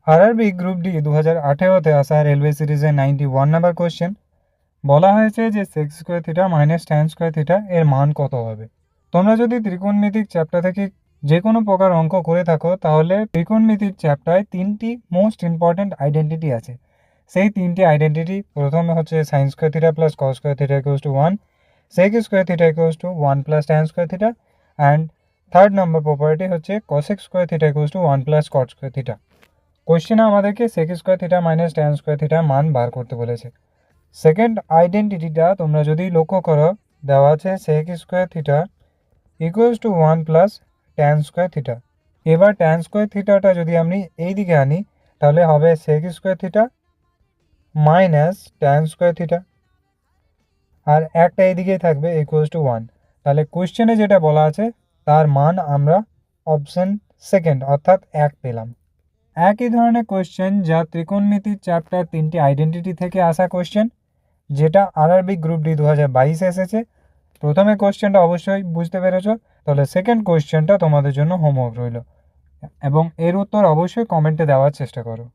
RRB group D 2018-তে আসা railway সিরিজের 91 number question. বলা হয়েছে যে sec square theta minus tan square theta এর মান কত হবে। তোমরা যদি ত্রিকোণমিতিক চ্যাপ্টার থেকে যে কোনো প্রকার অঙ্ক করে থাকো, তাহলে ত্রিকোণমিতির চ্যাপ্টারে তিনটি মোস্ট ইম্পর্ট্যান্ট আইডেন্টিটি আছে। সেই তিনটি আইডেন্টিটি, প্রথমে হচ্ছে sine square theta plus cos square theta equals to 1, sec square theta equals to 1 plus tan square theta, and third number property হচ্ছে cosec square theta equals to 1 plus cot square theta. কোশ্চেনে আমাদেরকে sec square theta minus tan square theta মান বার করতে বলেছে। Second আইডেন্টিটিটা তোমরা যদি লক্ষ্য করো, দেওয়া আছে sec square theta equals to 1 plus tan square theta. এবার ট্যান স্কোয়ার থিটাটা যদি আমি এই দিকে আনি, তাহলে হবে sec square theta minus tan square theta, আর একটা এইদিকেই থাকবে ইকুয়ালস টু 1। তাহলে কোশ্চেনে যেটা বলা আছে তার মান আমরা অপশন সেকেন্ড অর্থাৎ 1 পেলাম। একই ধরনের কোশ্চেন যা ত্রিকোণমিতির চ্যাপ্টার তিনটি আইডেন্টিটি থেকে আসা কোশ্চেন, যেটা আরআরবি গ্রুপ ডি 2022 এসেছে। প্রথমে কোশ্চেনটা অবশ্যই বুঝতে পেরেছো, তাহলে সেকেন্ড কোশ্চেনটা তোমাদের জন্য হোমওয়ার্ক রইল, এবং এর উত্তর অবশ্যই কমেন্টে দেওয়ার চেষ্টা করো।